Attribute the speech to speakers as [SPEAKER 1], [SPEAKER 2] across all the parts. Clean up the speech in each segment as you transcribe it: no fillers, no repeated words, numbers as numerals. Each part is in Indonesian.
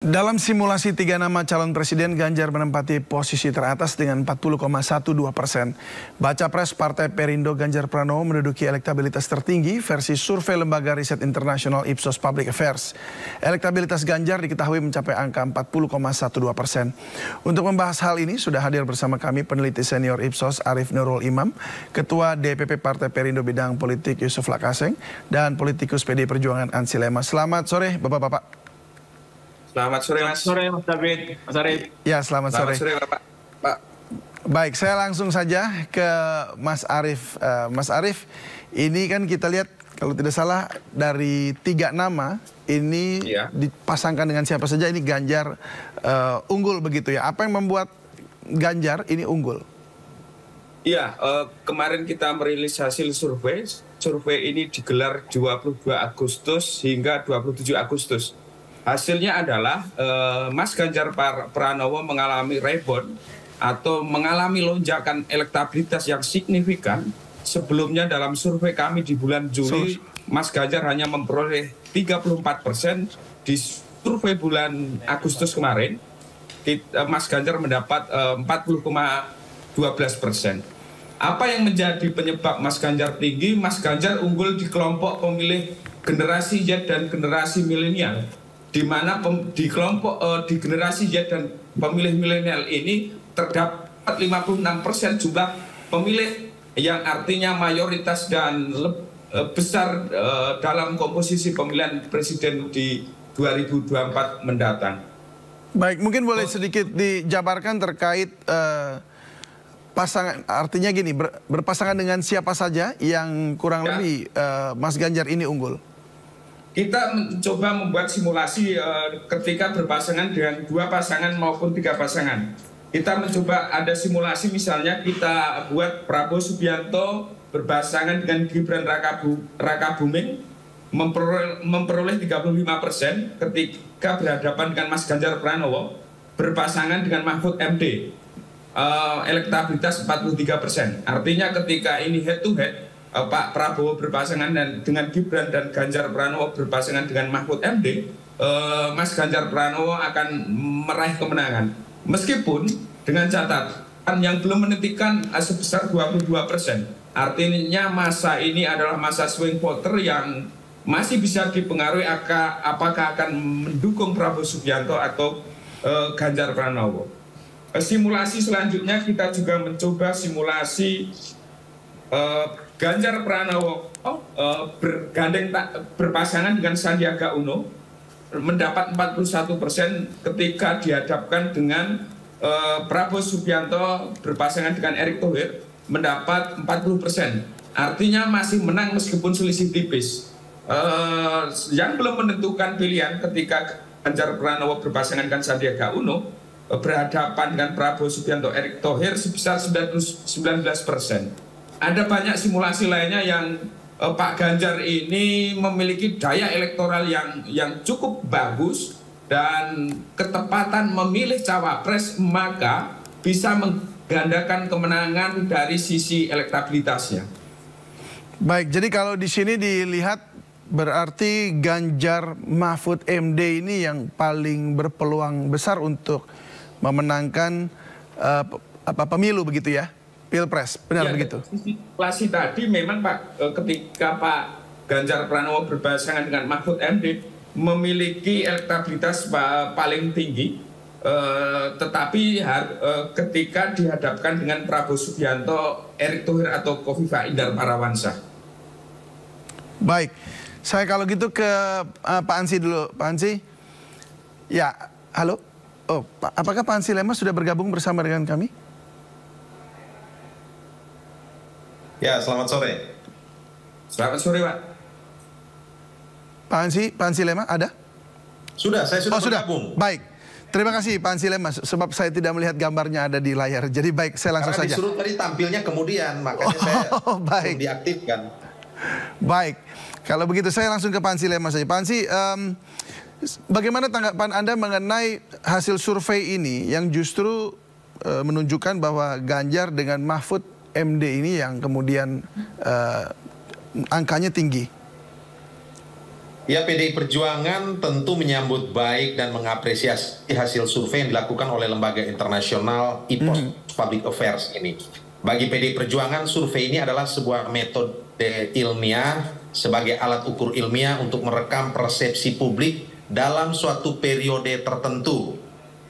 [SPEAKER 1] Dalam simulasi 3 nama calon presiden, Ganjar menempati posisi teratas dengan 40,12%. Baca pres Partai Perindo Ganjar Pranowo menduduki elektabilitas tertinggi versi survei lembaga riset internasional Ipsos Public Affairs. Elektabilitas Ganjar diketahui mencapai angka 40,12%. Untuk membahas hal ini sudah hadir bersama kami peneliti senior Ipsos Arief Nurul Imam, Ketua DPP Partai Perindo Bidang Politik Yusuf Lakaseng, dan politikus PD Perjuangan Ansi Lema. Selamat sore Bapak-Bapak.
[SPEAKER 2] Selamat sore, Mas.
[SPEAKER 3] Sore, Mas David. Mas Arief.
[SPEAKER 1] Ya, selamat sore.
[SPEAKER 2] Selamat sore, Bapak. Pak.
[SPEAKER 1] Baik, saya langsung saja ke Mas Arief. Mas Arief, ini kan kita lihat kalau tidak salah dari 3 nama ini dipasangkan dengan siapa saja ini Ganjar unggul begitu ya. Apa yang membuat Ganjar ini unggul?
[SPEAKER 2] Iya, kemarin kita merilis hasil survei. Survei ini digelar 22 Agustus hingga 27 Agustus. Hasilnya adalah Mas Ganjar Pranowo mengalami rebound atau mengalami lonjakan elektabilitas yang signifikan. Sebelumnya dalam survei kami di bulan Juli, Mas Ganjar hanya memperoleh 34%. Di survei bulan Agustus kemarin, Mas Ganjar mendapat 40,12%. Apa yang menjadi penyebab Mas Ganjar tinggi? Mas Ganjar unggul di kelompok pemilih generasi Z dan generasi milenial, di mana di kelompok di generasi Z dan pemilih milenial ini terdapat 56% jumlah pemilih, yang artinya mayoritas dan besar dalam komposisi pemilihan presiden di 2024 mendatang.
[SPEAKER 1] Baik, mungkin boleh sedikit dijabarkan terkait pasangan, artinya gini, berpasangan dengan siapa saja yang kurang lebih Mas Ganjar ini unggul?
[SPEAKER 2] Kita mencoba membuat simulasi ketika berpasangan dengan 2 pasangan maupun 3 pasangan. Kita mencoba ada simulasi, misalnya kita buat Prabowo Subianto berpasangan dengan Gibran Rakabuming memperoleh 35% ketika berhadapan dengan Mas Ganjar Pranowo berpasangan dengan Mahfud MD. Elektabilitas 43%. Artinya ketika ini head to head, Pak Prabowo berpasangan dengan Gibran dan Ganjar Pranowo berpasangan dengan Mahfud MD, Mas Ganjar Pranowo akan meraih kemenangan. Meskipun dengan catatan yang belum menentukan sebesar 22%. Artinya masa ini adalah masa swing voter yang masih bisa dipengaruhi apakah akan mendukung Prabowo Subianto atau Ganjar Pranowo. Simulasi selanjutnya kita juga mencoba simulasi Ganjar Pranowo berpasangan dengan Sandiaga Uno mendapat 41% ketika dihadapkan dengan Prabowo Subianto berpasangan dengan Erick Thohir mendapat 40%. Artinya masih menang meskipun selisih tipis. Yang belum menentukan pilihan ketika Ganjar Pranowo berpasangan dengan Sandiaga Uno berhadapan dengan Prabowo Subianto Erick Thohir sebesar 19%. Ada banyak simulasi lainnya yang Pak Ganjar ini memiliki daya elektoral yang cukup bagus dan ketepatan memilih cawapres, maka bisa menggandakan kemenangan dari sisi elektabilitasnya.
[SPEAKER 1] Baik, jadi kalau di sini dilihat berarti Ganjar Mahfud MD ini yang paling berpeluang besar untuk memenangkan pemilu begitu ya, Pilpres, benar begitu?
[SPEAKER 2] Simulasi tadi memang Pak, ketika Pak Ganjar Pranowo berpasangan dengan Mahfud MD memiliki elektabilitas paling tinggi, tetapi ketika dihadapkan dengan Prabowo Subianto, Erick Thohir atau Khofifah Indar Parawansa.
[SPEAKER 1] Baik, saya kalau gitu ke Pak Ansi dulu. Pak Ansi, ya, halo. Oh, apakah Pak Ansi Lema sudah bergabung bersama dengan kami?
[SPEAKER 4] Ya, selamat sore.
[SPEAKER 2] Selamat sore, Pak.
[SPEAKER 1] Pak Ansi Lema ada?
[SPEAKER 4] Saya sudah bergabung.
[SPEAKER 1] Baik. Terima kasih Pak Ansi Lema, sebab saya tidak melihat gambarnya ada di layar. Jadi baik, saya langsung saja.
[SPEAKER 4] Karena disuruh tadi tampilnya kemudian, makanya saya belum diaktifkan.
[SPEAKER 1] Baik, kalau begitu saya langsung ke Pak Ansi Lema saja. Pak Ansi, bagaimana tanggapan Anda mengenai hasil survei ini yang justru menunjukkan bahwa Ganjar dengan Mahfud MD ini yang kemudian angkanya tinggi?
[SPEAKER 4] Ya, PDI Perjuangan tentu menyambut baik dan mengapresiasi hasil survei yang dilakukan oleh lembaga internasional IPOS Public Affairs ini. Bagi PDI Perjuangan, survei ini adalah sebuah metode ilmiah sebagai alat ukur ilmiah untuk merekam persepsi publik dalam suatu periode tertentu.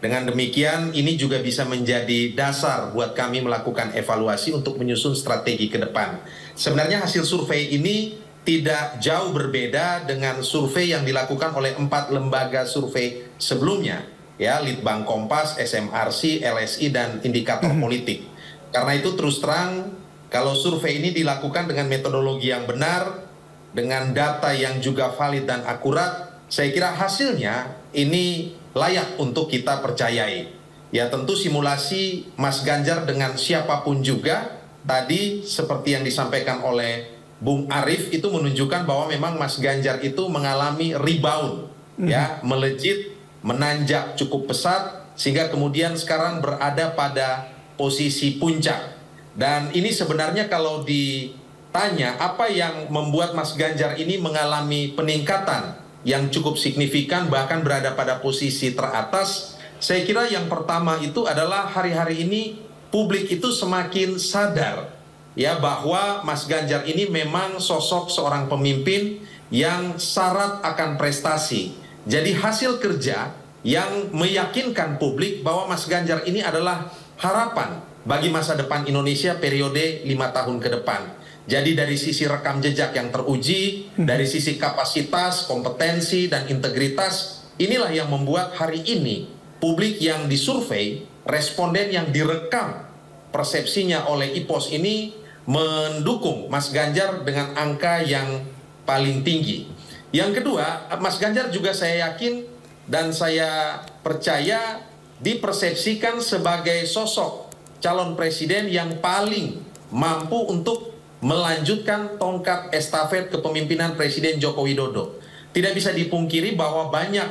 [SPEAKER 4] Dengan demikian, ini juga bisa menjadi dasar buat kami melakukan evaluasi untuk menyusun strategi ke depan. Sebenarnya hasil survei ini tidak jauh berbeda dengan survei yang dilakukan oleh 4 lembaga survei sebelumnya, ya, Litbang Kompas, SMRC, LSI, dan Indikator Politik. Karena itu terus terang, kalau survei ini dilakukan dengan metodologi yang benar, dengan data yang juga valid dan akurat, saya kira hasilnya ini layak untuk kita percayai. Ya, tentu simulasi Mas Ganjar dengan siapapun juga, tadi seperti yang disampaikan oleh Bung Arief itu menunjukkan bahwa memang Mas Ganjar itu mengalami rebound, ya, melejit, menanjak cukup pesat, sehingga kemudian sekarang berada pada posisi puncak. Dan ini sebenarnya kalau ditanya apa yang membuat Mas Ganjar ini mengalami peningkatan yang cukup signifikan, bahkan berada pada posisi teratas, saya kira yang pertama itu adalah hari-hari ini publik itu semakin sadar, ya, bahwa Mas Ganjar ini memang sosok seorang pemimpin yang syarat akan prestasi. Jadi hasil kerja yang meyakinkan publik bahwa Mas Ganjar ini adalah harapan bagi masa depan Indonesia periode 5 tahun ke depan. Jadi dari sisi rekam jejak yang teruji, dari sisi kapasitas, kompetensi, dan integritas, inilah yang membuat hari ini publik yang disurvei, responden yang direkam persepsinya oleh IPOS ini mendukung Mas Ganjar dengan angka yang paling tinggi. Yang kedua, Mas Ganjar juga saya yakin dan saya percaya dipersepsikan sebagai sosok calon presiden yang paling mampu untuk melanjutkan tongkat estafet kepemimpinan Presiden Joko Widodo. Tidak bisa dipungkiri bahwa banyak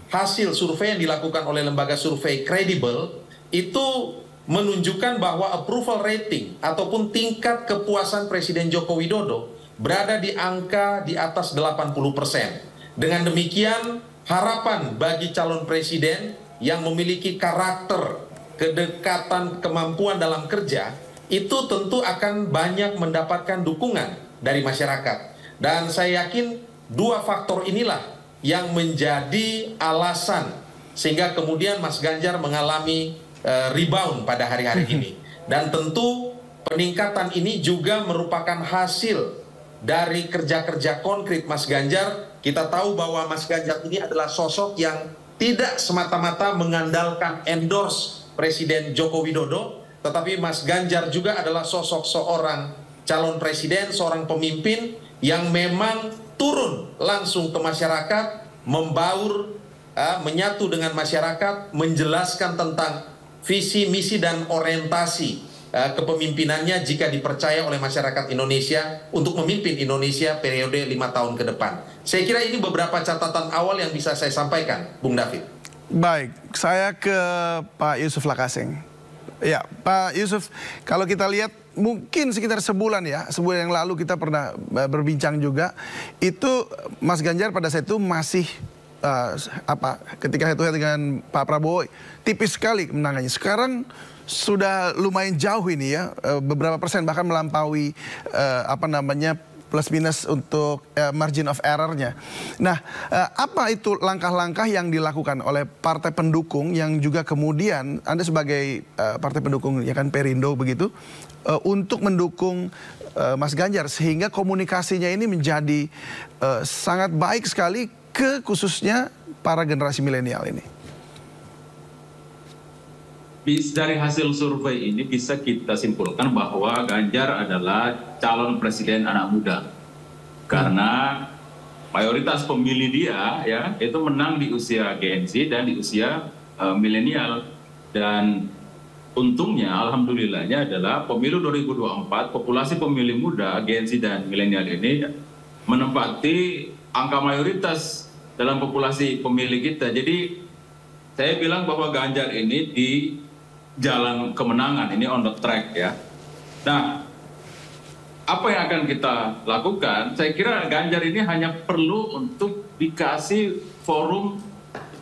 [SPEAKER 4] hasil survei yang dilakukan oleh lembaga survei kredibel itu menunjukkan bahwa approval rating ataupun tingkat kepuasan Presiden Joko Widodo berada di angka di atas 80%. Dengan demikian, harapan bagi calon presiden yang memiliki karakter, kedekatan, kemampuan dalam kerja, itu tentu akan banyak mendapatkan dukungan dari masyarakat. Dan saya yakin 2 faktor inilah yang menjadi alasan sehingga kemudian Mas Ganjar mengalami rebound pada hari-hari ini. Dan tentu peningkatan ini juga merupakan hasil dari kerja-kerja konkret Mas Ganjar. Kita tahu bahwa Mas Ganjar ini adalah sosok yang tidak semata-mata mengandalkan endorse Presiden Joko Widodo, tetapi Mas Ganjar juga adalah sosok seorang calon presiden, seorang pemimpin yang memang turun langsung ke masyarakat, membaur, menyatu dengan masyarakat, menjelaskan tentang visi, misi, dan orientasi kepemimpinannya jika dipercaya oleh masyarakat Indonesia untuk memimpin Indonesia periode 5 tahun ke depan. Saya kira ini beberapa catatan awal yang bisa saya sampaikan, Bung David.
[SPEAKER 1] Baik, saya ke Pak Yusuf Lakaseng. Ya, Pak Yusuf, kalau kita lihat mungkin sekitar sebulan yang lalu kita pernah berbincang juga, itu Mas Ganjar pada saat itu masih ketika head to head dengan Pak Prabowo tipis sekali kemenangannya. Sekarang sudah lumayan jauh ini ya, beberapa persen bahkan melampaui plus minus untuk margin of error-nya. Nah, apa itu langkah-langkah yang dilakukan oleh partai pendukung yang juga kemudian Anda sebagai partai pendukung ya kan Perindo begitu untuk mendukung Mas Ganjar sehingga komunikasinya ini menjadi sangat baik sekali ke khususnya para generasi milenial ini?
[SPEAKER 3] Dari hasil survei ini bisa kita simpulkan bahwa Ganjar adalah calon presiden anak muda. Karena mayoritas pemilih dia ya itu menang di usia Gen Z dan di usia milenial. Dan untungnya alhamdulillahnya adalah pemilu 2024 populasi pemilih muda Gen Z dan milenial ini menempati angka mayoritas dalam populasi pemilih kita. Jadi saya bilang bahwa Ganjar ini di jalan kemenangan, ini on the track ya. Nah, apa yang akan kita lakukan? Saya kira Ganjar ini hanya perlu untuk dikasih forum,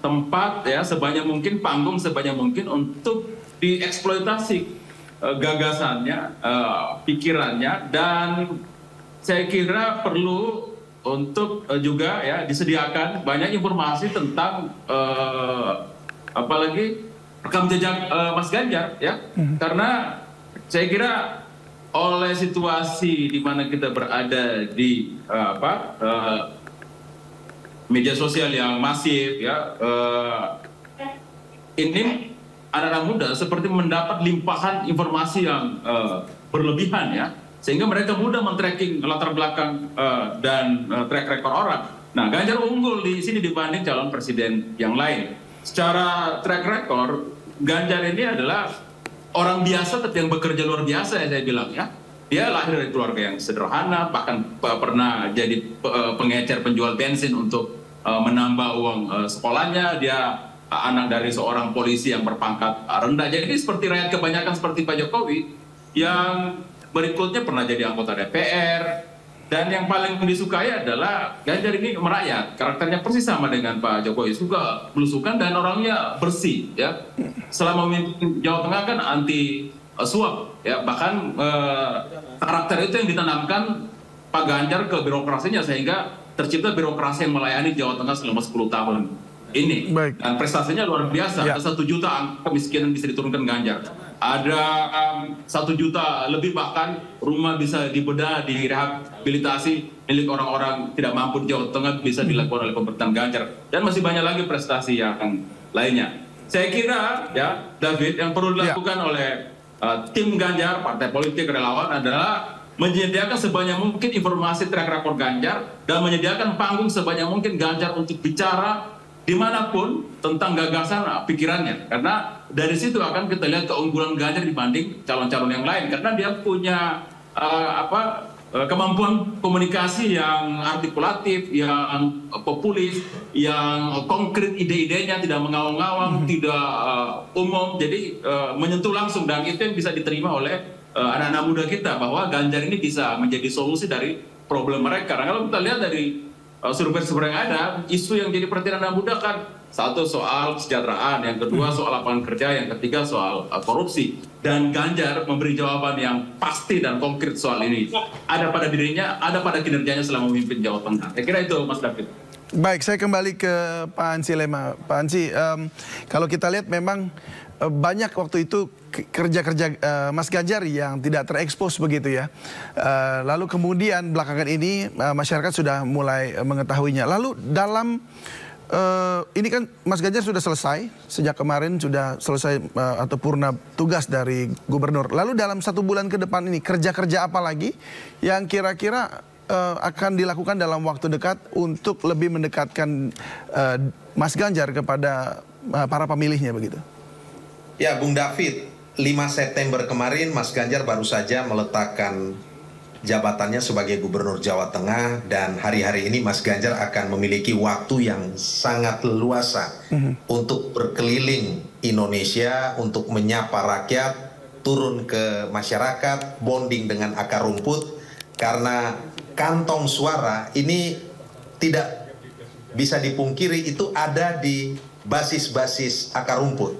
[SPEAKER 3] tempat ya sebanyak mungkin, panggung sebanyak mungkin untuk dieksploitasi gagasannya, pikirannya, dan saya kira perlu untuk juga ya disediakan banyak informasi tentang apalagi rekam jejak Mas Ganjar ya, karena saya kira oleh situasi di mana kita berada di media sosial yang masif ya, ini anak-anak muda seperti mendapat limpahan informasi yang berlebihan ya, sehingga mereka mudah men-tracking latar belakang dan track record orang. Nah, Ganjar unggul di sini dibanding calon presiden yang lain. Secara track record, Ganjar ini adalah orang biasa tapi yang bekerja luar biasa ya saya bilang ya. Dia lahir dari keluarga yang sederhana, bahkan pernah jadi pengecer penjual bensin untuk menambah uang sekolahnya. Dia anak dari seorang polisi yang berpangkat rendah. Jadi seperti rakyat kebanyakan seperti Pak Jokowi, yang berikutnya pernah jadi anggota DPR. Dan yang paling disukai adalah Ganjar ini merakyat. Karakternya persis sama dengan Pak Jokowi, suka belusukan dan orangnya bersih ya. Selama memimpin Jawa Tengah kan anti suap ya, bahkan karakter itu yang ditanamkan Pak Ganjar ke birokrasinya, sehingga tercipta birokrasi yang melayani Jawa Tengah selama 10 tahun ini. Baik. Dan prestasinya luar biasa. Ya. 1 juta angka kemiskinan bisa diturunkan Ganjar. Ada 1 juta lebih bahkan rumah bisa dibedah, direhabilitasi milik orang-orang tidak mampu di Jawa Tengah bisa dilakukan oleh pemerintahan Ganjar. Dan masih banyak lagi prestasi yang lainnya. Saya kira ya David, yang perlu dilakukan oleh tim Ganjar, partai politik, relawan adalah menyediakan sebanyak mungkin informasi track record Ganjar dan menyediakan panggung sebanyak mungkin Ganjar untuk bicara dimanapun tentang gagasan pikirannya, karena dari situ akan kita lihat keunggulan Ganjar dibanding calon-calon yang lain, karena dia punya kemampuan komunikasi yang artikulatif, yang populis, yang konkret, ide-idenya tidak mengawang-awang, tidak umum, jadi menyentuh langsung, dan itu yang bisa diterima oleh anak-anak muda kita, bahwa Ganjar ini bisa menjadi solusi dari problem mereka. Karena kalau kita lihat dari survei-survei yang ada, isu yang jadi perhatian anak muda kan, satu soal kesejahteraan, yang kedua soal lapangan kerja, yang ketiga soal korupsi. Dan Ganjar memberi jawaban yang pasti dan konkret soal ini. Ada pada dirinya, ada pada kinerjanya selama memimpin Jawa Tengah. Saya kira itu, Mas David.
[SPEAKER 1] Baik, saya kembali ke Pak Ansy Lema. Pak Ansy, kalau kita lihat memang banyak waktu itu kerja-kerja Mas Ganjar yang tidak terekspos begitu ya. Lalu kemudian belakangan ini masyarakat sudah mulai mengetahuinya. Lalu dalam ini kan Mas Ganjar sudah selesai, sejak kemarin sudah selesai atau purna tugas dari gubernur. Lalu dalam 1 bulan ke depan ini kerja-kerja apa lagi yang kira-kira akan dilakukan dalam waktu dekat untuk lebih mendekatkan Mas Ganjar kepada para pemilihnya begitu?
[SPEAKER 4] Ya, Bung David, 5 September kemarin Mas Ganjar baru saja meletakkan jabatannya sebagai Gubernur Jawa Tengah, dan hari-hari ini Mas Ganjar akan memiliki waktu yang sangat leluasa untuk berkeliling Indonesia, untuk menyapa rakyat, turun ke masyarakat, bonding dengan akar rumput, karena kantong suara ini tidak bisa dipungkiri itu ada di basis-basis akar rumput.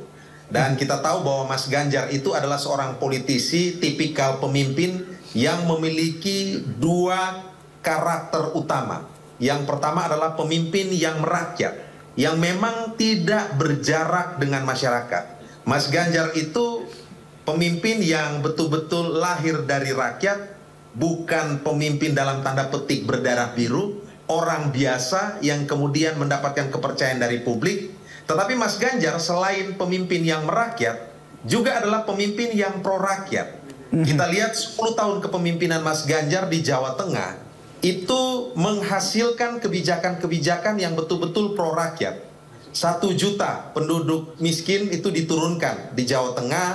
[SPEAKER 4] Dan kita tahu bahwa Mas Ganjar itu adalah seorang politisi tipikal pemimpin yang memiliki 2 karakter utama. Yang pertama adalah pemimpin yang merakyat, yang memang tidak berjarak dengan masyarakat. Mas Ganjar itu pemimpin yang betul-betul lahir dari rakyat, bukan pemimpin dalam tanda petik berdarah biru, orang biasa yang kemudian mendapatkan kepercayaan dari publik. Tetapi Mas Ganjar selain pemimpin yang merakyat, juga adalah pemimpin yang pro-rakyat. Kita lihat 10 tahun kepemimpinan Mas Ganjar di Jawa Tengah, itu menghasilkan kebijakan-kebijakan yang betul-betul pro-rakyat. 1 juta penduduk miskin itu diturunkan di Jawa Tengah,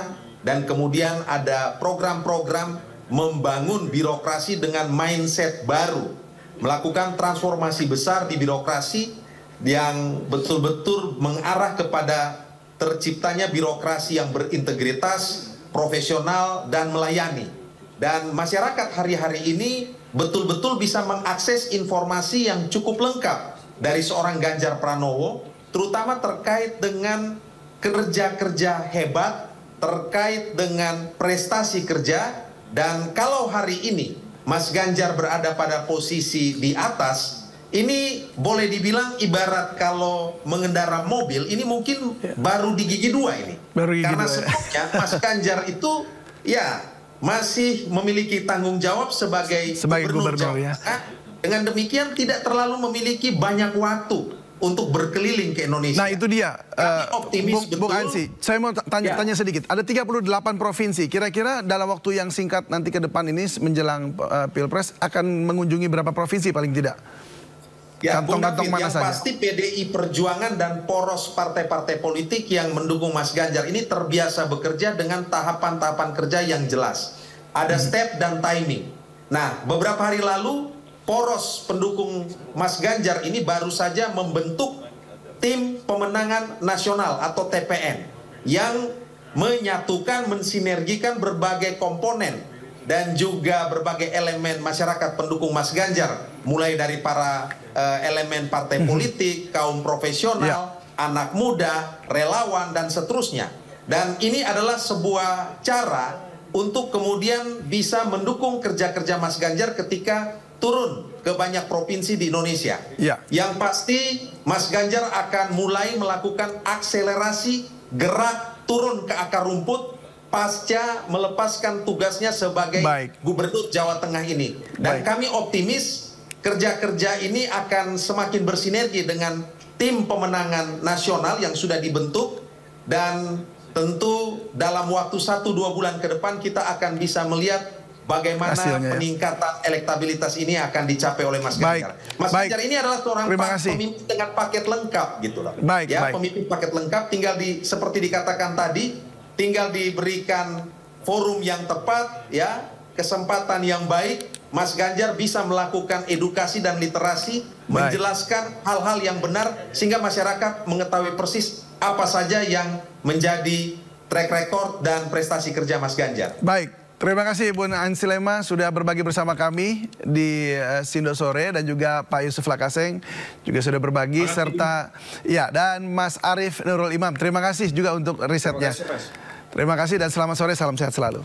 [SPEAKER 4] dan kemudian ada program-program membangun birokrasi dengan mindset baru, melakukan transformasi besar di birokrasi, yang betul-betul mengarah kepada terciptanya birokrasi yang berintegritas, profesional, dan melayani. Dan masyarakat hari-hari ini betul-betul bisa mengakses informasi yang cukup lengkap dari seorang Ganjar Pranowo, terutama terkait dengan kerja-kerja hebat, terkait dengan prestasi kerja, dan kalau hari ini Mas Ganjar berada pada posisi di atas, ini boleh dibilang ibarat kalau mengendara mobil, ini mungkin baru di gigi 2 ini. Karena sebelumnya Mas Ganjar itu ya masih memiliki tanggung jawab sebagai gubernur Jawa Tengah. Dengan demikian tidak terlalu memiliki banyak waktu untuk berkeliling ke Indonesia.
[SPEAKER 1] Nah itu dia,
[SPEAKER 4] optimis betul.
[SPEAKER 1] Bung Ansy, saya mau tanya sedikit. Ada 38 provinsi, kira-kira dalam waktu yang singkat nanti ke depan ini menjelang Pilpres akan mengunjungi berapa provinsi paling tidak?
[SPEAKER 4] Ya, Bung David, yang pasti PDI Perjuangan dan poros partai-partai politik yang mendukung Mas Ganjar ini terbiasa bekerja dengan tahapan-tahapan kerja yang jelas. Ada step dan timing. Nah, beberapa hari lalu poros pendukung Mas Ganjar ini baru saja membentuk tim pemenangan nasional atau TPN yang menyatukan, mensinergikan berbagai komponen dan juga berbagai elemen masyarakat pendukung Mas Ganjar, mulai dari para elemen partai politik, kaum profesional, anak muda, relawan, dan seterusnya. Dan ini adalah sebuah cara untuk kemudian bisa mendukung kerja-kerja Mas Ganjar ketika turun ke banyak provinsi di Indonesia. Yang pasti Mas Ganjar akan mulai melakukan akselerasi gerak turun ke akar rumput pasca melepaskan tugasnya sebagai gubernur Jawa Tengah ini. Dan kami optimis kerja-kerja ini akan semakin bersinergi dengan tim pemenangan nasional yang sudah dibentuk, dan tentu dalam waktu 1-2 bulan ke depan kita akan bisa melihat bagaimana peningkatan elektabilitas ini akan dicapai oleh Mas Ganjar. Mas Ganjar ini adalah seorang pemimpin dengan paket lengkap gitu loh. Pemimpin paket lengkap, tinggal seperti dikatakan tadi, tinggal diberikan forum yang tepat, kesempatan yang baik, Mas Ganjar bisa melakukan edukasi dan literasi, menjelaskan hal-hal yang benar sehingga masyarakat mengetahui persis apa saja yang menjadi track record dan prestasi kerja Mas Ganjar.
[SPEAKER 1] Baik, terima kasih Bung Ansy Lema sudah berbagi bersama kami di Sindo Sore, dan juga Pak Yusuf Lakaseng juga sudah berbagi, serta dan Mas Arief Nurul Imam. Terima kasih juga untuk risetnya. Terima kasih dan selamat sore, salam sehat selalu.